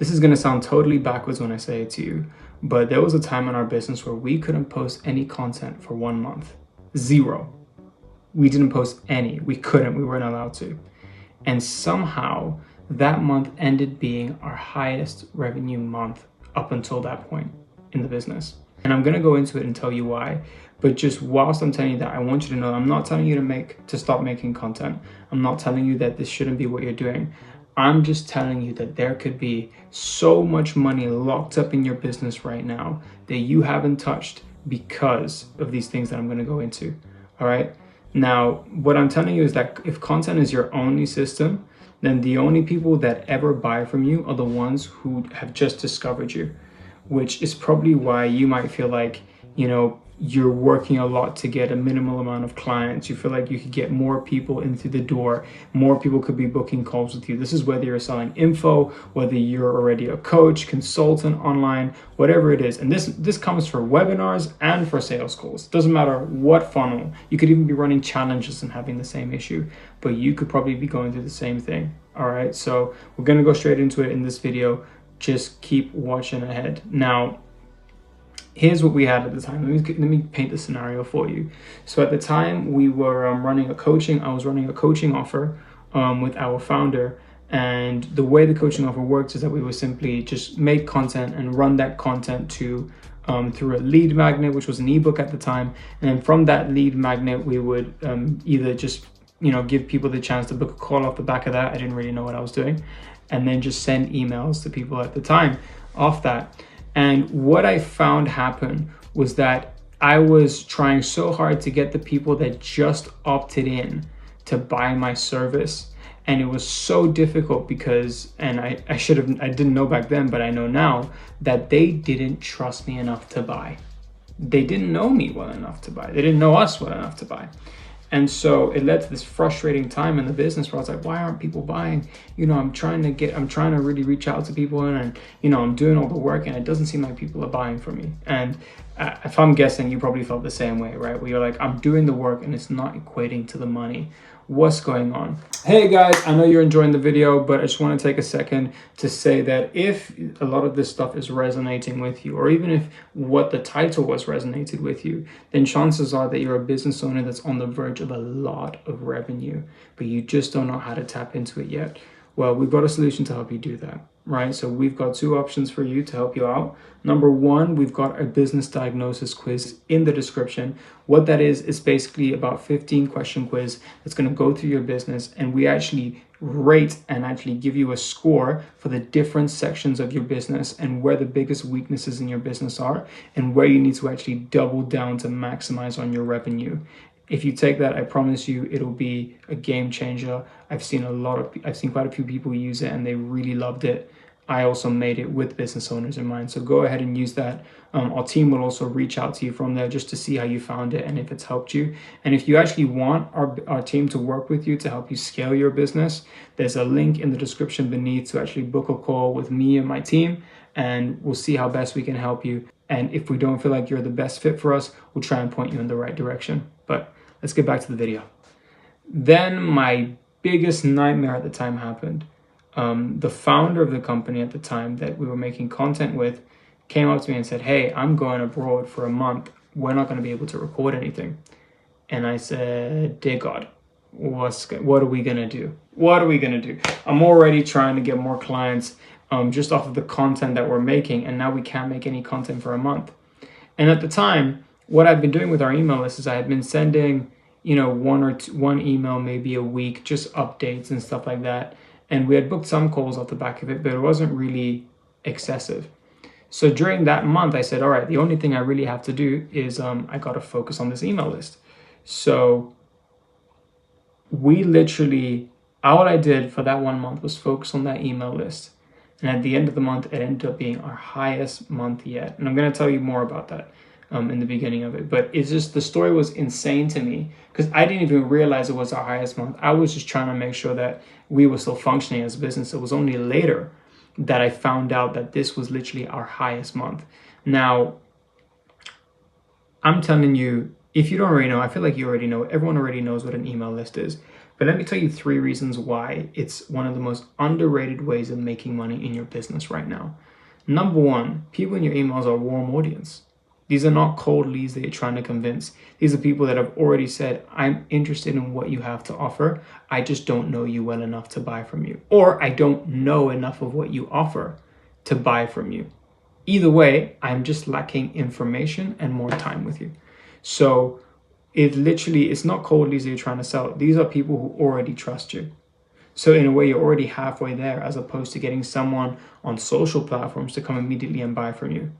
This is going to sound totally backwards when I say it to you, but there was a time in our business where we couldn't post any content for 1 month. Zero. We didn't post any. We couldn't. We weren't allowed to. And somehow that month ended being our highest revenue month up until that point in the business. And I'm going to go into it and tell you why. But just whilst I'm telling you that, I want you to know I'm not telling you to stop making content. I'm not telling you that this shouldn't be what you're doing. I'm just telling you that there could be so much money locked up in your business right now that you haven't touched because of these things that I'm going to go into. All right. Now, what I'm telling you is that if content is your only system, then the only people that ever buy from you are the ones who have just discovered you, which is probably why you might feel like, you're working a lot to get a minimal amount of clients. You feel like you could get more people in through the door. More people could be booking calls with you. This is whether you're selling info, whether you're already a coach, consultant online, whatever it is. And this comes for webinars and for sales calls. Doesn't matter what funnel. You could even be running challenges and having the same issue, but you could probably be going through the same thing. All right. So we're going to go straight into it in this video. Just keep watching ahead. Now, here's what we had at the time. Let me paint the scenario for you. So at the time we were I was running a coaching offer with our founder. And the way the coaching offer works is that we would simply just make content and run that content through a lead magnet, which was an ebook at the time. And then from that lead magnet, we would either just, give people the chance to book a call off the back of that. I didn't really know what I was doing. And then just send emails to people at the time off that. And what I found happen was that I was trying so hard to get the people that just opted in to buy my service. And it was so difficult because, and I didn't know back then, but I know now that they didn't trust me enough to buy. They didn't know me well enough to buy. They didn't know us well enough to buy. And so it led to this frustrating time in the business where I was like, why aren't people buying? I'm trying to really reach out to people and I'm doing all the work and it doesn't seem like people are buying from me. And if I'm guessing, you probably felt the same way, right? Where you're like, I'm doing the work and it's not equating to the money. What's going on? Hey guys, I know you're enjoying the video, but I just want to take a second to say that if a lot of this stuff is resonating with you, or even if what the title was resonated with you, then chances are that you're a business owner that's on the verge of a lot of revenue, but you just don't know how to tap into it yet. Well, we've got a solution to help you do that, right? So we've got two options for you to help you out. Number one, we've got a business diagnosis quiz in the description. What that is basically about 15 question quiz that's going to go through your business, and we actually rate and actually give you a score for the different sections of your business and where the biggest weaknesses in your business are and where you need to actually double down to maximize on your revenue. If you take that, I promise you, it'll be a game changer. I've seen quite a few people use it and they really loved it. I also made it with business owners in mind. So go ahead and use that. Our team will also reach out to you from there just to see how you found it and if it's helped you. And if you actually want our team to work with you to help you scale your business, there's a link in the description beneath to actually book a call with me and my team, and we'll see how best we can help you. And if we don't feel like you're the best fit for us, we'll try and point you in the right direction. But let's get back to the video. Then my biggest nightmare at the time happened. The founder of the company at the time that we were making content with came up to me and said, hey, I'm going abroad for a month. We're not going to be able to record anything. And I said, dear God, what are we going to do? What are we going to do? I'm already trying to get more clients just off of the content that we're making. And now we can't make any content for a month. And at the time, what I've been doing with our email list is I had been sending, one email maybe a week, just updates and stuff like that. And we had booked some calls off the back of it, but it wasn't really excessive. So during that month, I said, all right, the only thing I really have to do is I got to focus on this email list. So we literally, all I did for that 1 month was focus on that email list. And at the end of the month, it ended up being our highest month yet. And I'm going to tell you more about that in the beginning of it. But it's just, the story was insane to me because I didn't even realize it was our highest month. I was just trying to make sure that we were still functioning as a business. It was only later that I found out that this was literally our highest month. Now, I'm telling you, if you don't already know, I feel like you already know, everyone already knows what an email list is. But let me tell you 3 reasons why it's one of the most underrated ways of making money in your business right now. Number 1, people in your emails are warm audience. These are not cold leads that you're trying to convince. These are people that have already said, I'm interested in what you have to offer. I just don't know you well enough to buy from you. Or I don't know enough of what you offer to buy from you. Either way, I'm just lacking information and more time with you. So it's not cold leads that you're trying to sell. These are people who already trust you. So in a way, you're already halfway there, as opposed to getting someone on social platforms to come immediately and buy from you.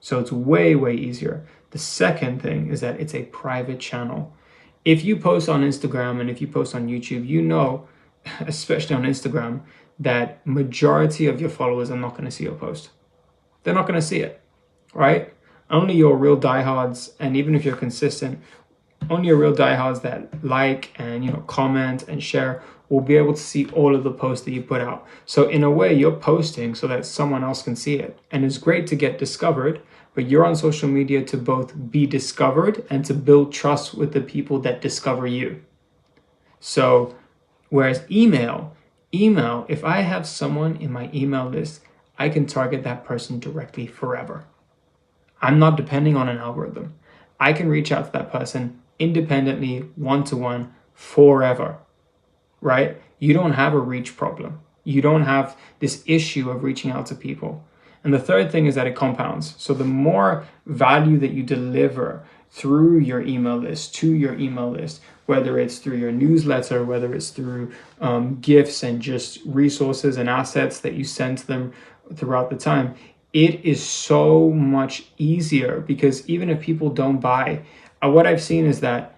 So it's way, way easier. The second thing is that it's a private channel. If you post on Instagram and if you post on YouTube, you know, especially on Instagram, that majority of your followers are not going to see your post. They're not going to see it, right? Only your real diehards, and even if you're consistent, only your real diehards that like and comment and share will be able to see all of the posts that you put out. So in a way, you're posting so that someone else can see it. And it's great to get discovered, but you're on social media to both be discovered and to build trust with the people that discover you. So whereas email, if I have someone in my email list, I can target that person directly forever. I'm not depending on an algorithm. I can reach out to that person independently, one-to-one, forever, right? You don't have a reach problem. You don't have this issue of reaching out to people. And the third thing is that it compounds. So the more value that you deliver through your email list, to your email list, whether it's through your newsletter, whether it's through gifts and just resources and assets that you send to them throughout the time, it is so much easier, because even if people don't buy, what I've seen is that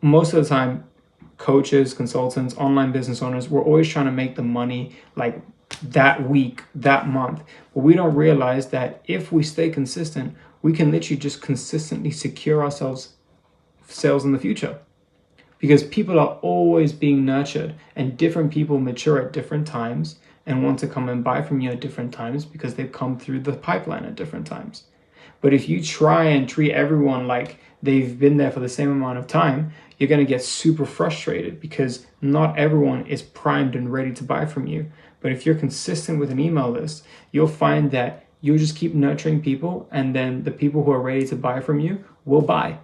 most of the time, coaches, consultants, online business owners, we're always trying to make the money like that week, that month. But we don't realize that if we stay consistent, we can literally just consistently secure ourselves sales in the future. Because people are always being nurtured, and different people mature at different times and want to come and buy from you at different times because they've come through the pipeline at different times. But if you try and treat everyone like they've been there for the same amount of time, you're going to get super frustrated, because not everyone is primed and ready to buy from you. But if you're consistent with an email list, you'll find that you'll just keep nurturing people, and then the people who are ready to buy from you will buy.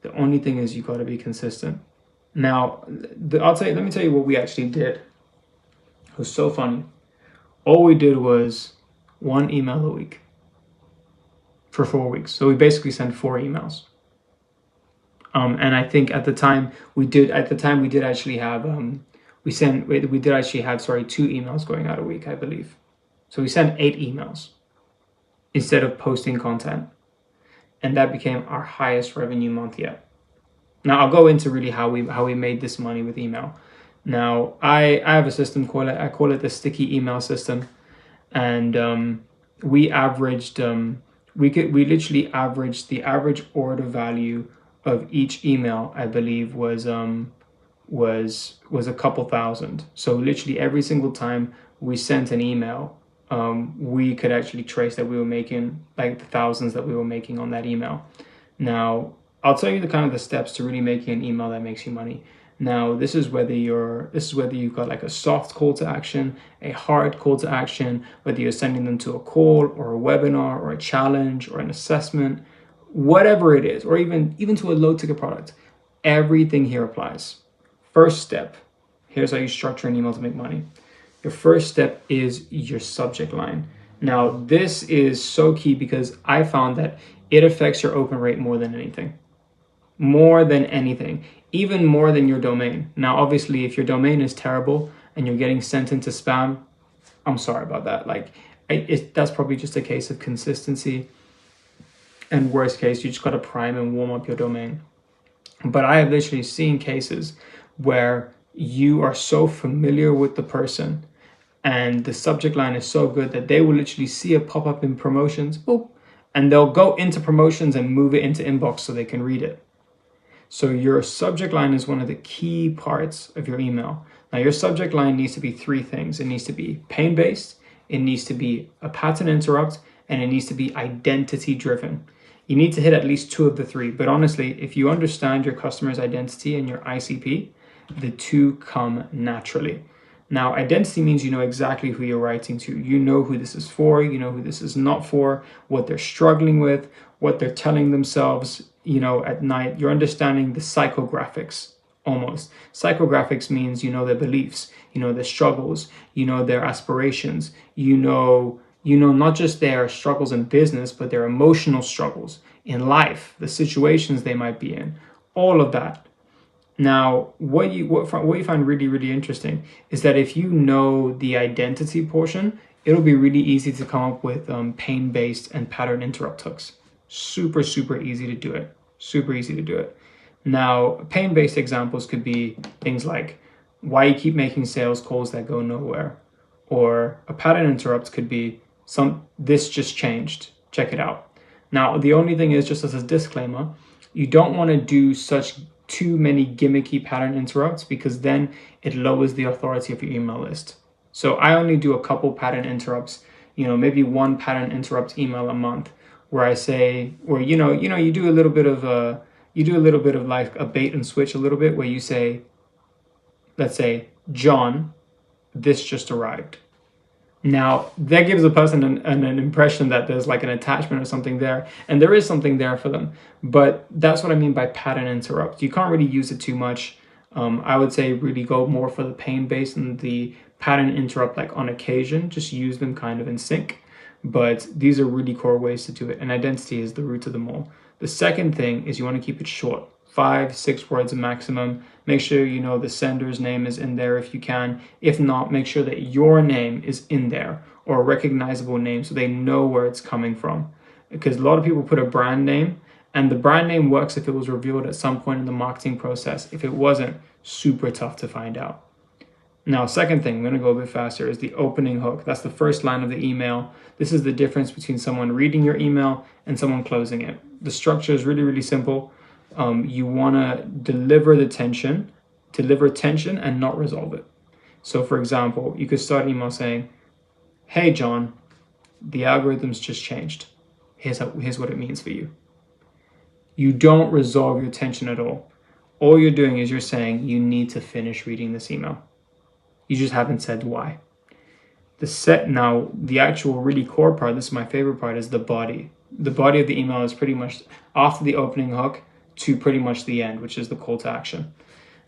The only thing is you got to be consistent. Now, let me tell you what we actually did. It was so funny. All we did was 1 email a week for 4 weeks. So we basically sent 4 emails. And I think at the time we did actually have 2 emails going out a week, I believe. So we sent 8 emails instead of posting content. And that became our highest revenue month yet. Now I'll go into really how we made this money with email. Now I have a system I call it the sticky email system, and we literally averaged the average order value of each email, I believe was a couple thousand. So literally every single time we sent an email, we could actually trace that we were making like the thousands that we were making on that email. Now I'll tell you the steps to really making an email that makes you money. Now, this is whether you've got like a soft call to action, a hard call to action, whether you're sending them to a call or a webinar or a challenge or an assessment, whatever it is, or even to a low ticket product. Everything here applies. First step, here's how you structure an email to make money. Your first step is your subject line. Now, this is so key because I found that it affects your open rate more than anything. More than anything, even more than your domain. Now, obviously, if your domain is terrible and you're getting sent into spam, I'm sorry about that. That's probably just a case of consistency. And worst case, you just got to prime and warm up your domain. But I have literally seen cases where you are so familiar with the person and the subject line is so good that they will literally see a pop-up in promotions, boop, and they'll go into promotions and move it into inbox so they can read it. So your subject line is one of the key parts of your email. Now, your subject line needs to be 3 things. It needs to be pain-based, it needs to be a pattern interrupt, and it needs to be identity-driven. You need to hit at least 2 of the 3. But honestly, if you understand your customer's identity and your ICP, The two come naturally. Now, identity means you know exactly who you're writing to. You know who this is for, you know who this is not for, what they're struggling with, what they're telling themselves, at night. You're understanding the psychographics almost. Psychographics means you know their beliefs, you know their struggles, you know their aspirations, you know not just their struggles in business, but their emotional struggles in life, the situations they might be in, all of that. Now, what you find really, really interesting is that if you know the identity portion, it'll be really easy to come up with pain-based and pattern interrupt hooks. Super, super easy to do it. Super easy to do it. Now, pain-based examples could be things like why you keep making sales calls that go nowhere, or a pattern interrupt could be this just changed. Check it out. Now, the only thing is, just as a disclaimer, you don't want to do too many gimmicky pattern interrupts, because then it lowers the authority of your email list. So I only do a couple pattern interrupts, maybe one pattern interrupt email a month, where I say, or you do a little bit of like a bait and switch a little bit, where you say, let's say, John, this just arrived. Now, that gives a person an impression that there's like an attachment or something there, and there is something there for them. But that's what I mean by pattern interrupt. You can't really use it too much. I would say really go more for the pain base and the pattern interrupt, like on occasion. Just use them kind of in sync. But these are really core ways to do it, and identity is the root of them all. The second thing is you want to keep it short. 5-6 words maximum. Make sure the sender's name is in there if you can. If not, make sure that your name is in there, or a recognizable name, so they know where it's coming from. Because a lot of people put a brand name, and the brand name works if it was revealed at some point in the marketing process. If it wasn't, super tough to find out. Now, second thing, I'm going to go a bit faster, is the opening hook. That's the first line of the email. This is the difference between someone reading your email and someone closing it. The structure is really, really simple. You want to deliver tension and not resolve it. So for example, you could start an email saying, hey John, the algorithms just changed. Here's what it means for you. You don't resolve your tension at all. All you're doing is you're saying you need to finish reading this email. You just haven't said why. Now, the actual really core part, this is my favorite part, is the body. The body of the email is pretty much after the opening hook to pretty much the end, which is the call to action.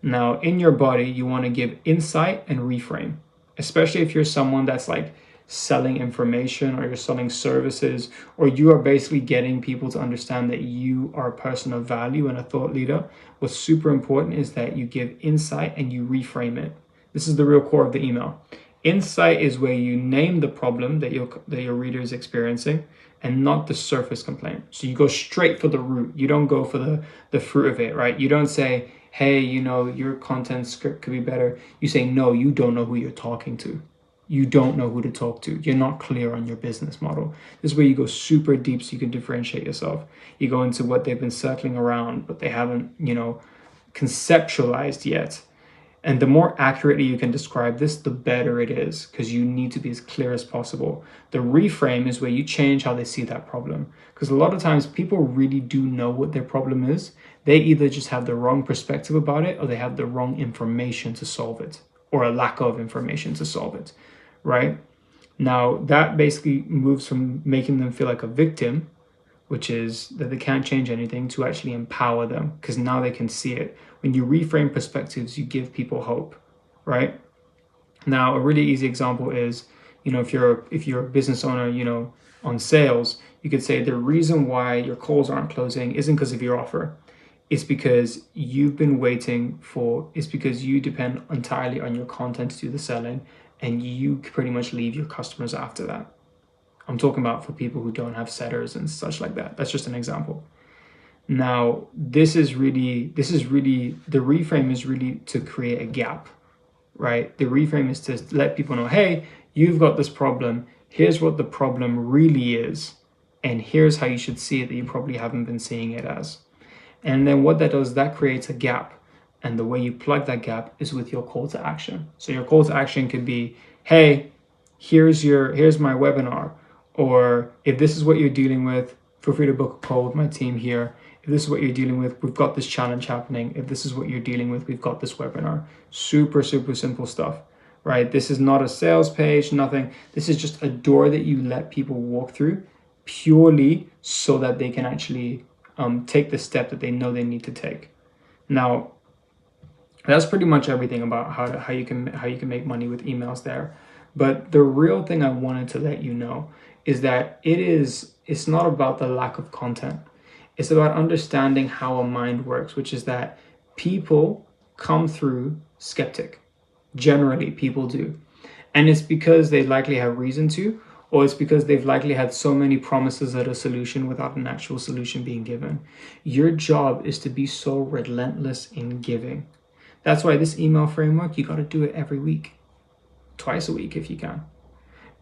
Now, in your body, you want to give insight and reframe, especially if you're someone that's like selling information, or you're selling services, or you are basically getting people to understand that you are a person of value and a thought leader. What's super important is that you give insight and you reframe it. This is the real core of the email. Insight is where you name the problem that your reader is experiencing, and not the surface complaint. So you go straight for the root. You don't go for the fruit of it, right? You don't say, hey, your content script could be better. You say, no, you don't know who you're talking to. You don't know who to talk to. You're not clear on your business model. This is where you go super deep so you can differentiate yourself. You go into what they've been circling around, but they haven't, conceptualized yet. And the more accurately you can describe this, the better it is, because you need to be as clear as possible. The reframe is where you change how they see that problem. Because a lot of times people really do know what their problem is. They either just have the wrong perspective about it, or they have the wrong information to solve it, or a lack of information to solve it, right? Now, that basically moves from making them feel like a victim, which is that they can't change anything, to actually empower them, because now they can see it. When you reframe perspectives, you give people hope, right? Now, a really easy example is, if you're a business owner, on sales, you could say the reason why your calls aren't closing isn't because of your offer. It's because you've been waiting it's because you depend entirely on your content to do the selling, and you pretty much leave your customers after that. I'm talking about for people who don't have setters and such like that. That's just an example. Now, this is really, the reframe is really to create a gap, right? The reframe is to let people know, hey, you've got this problem. Here's what the problem really is. And here's how you should see it that you probably haven't been seeing it as. And then what that does, that creates a gap. And the way you plug that gap is with your call to action. So your call to action could be, hey, here's my webinar. Or if this is what you're dealing with, feel free to book a call with my team here. If this is what you're dealing with, we've got this challenge happening. If this is what you're dealing with, we've got this webinar. Super, super simple stuff, right? This is not a sales page, nothing. This is just a door that you let people walk through purely so that they can actually take the step that they know they need to take. Now, that's pretty much everything about how you can make money with emails there. But the real thing I wanted to let you know is that it's not about the lack of content. It's about understanding how a mind works, which is that people come through skeptic. Generally, people do. And it's because they likely have reason to, or it's because they've likely had so many promises at a solution without an actual solution being given. Your job is to be so relentless in giving. That's why this email framework, you got to do it every week, twice a week if you can,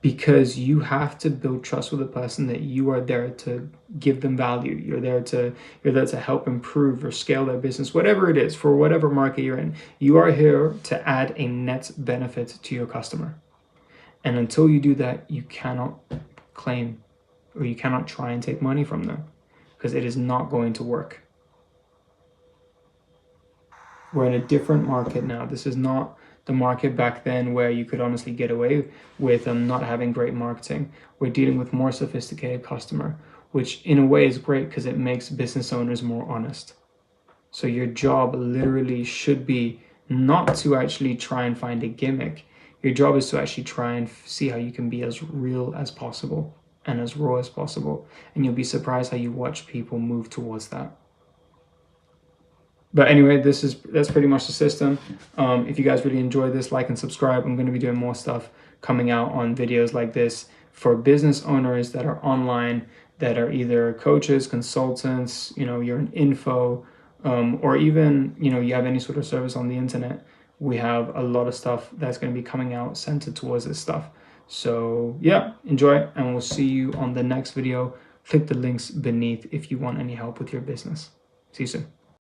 because you have to build trust with a person that you are there to give them value. You're there to help improve or scale their business, whatever it is, for whatever market you're in. You are here to add a net benefit to your customer. And until you do that, you cannot claim or you cannot try and take money from them, because it is not going to work. We're in a different market now. This is not the market back then where you could honestly get away with not having great marketing. We're dealing with more sophisticated customer, which in a way is great because it makes business owners more honest. So your job literally should be not to actually try and find a gimmick. Your job is to actually try and see how you can be as real as possible and as raw as possible. And you'll be surprised how you watch people move towards that. But anyway, that's pretty much the system. If you guys really enjoyed this, like and subscribe. I'm going to be doing more stuff coming out on videos like this for business owners that are online, that are either coaches, consultants, you're an info, or even, you have any sort of service on the internet. We have a lot of stuff that's going to be coming out centered towards this stuff. So yeah, enjoy, and we'll see you on the next video. Click the links beneath if you want any help with your business. See you soon.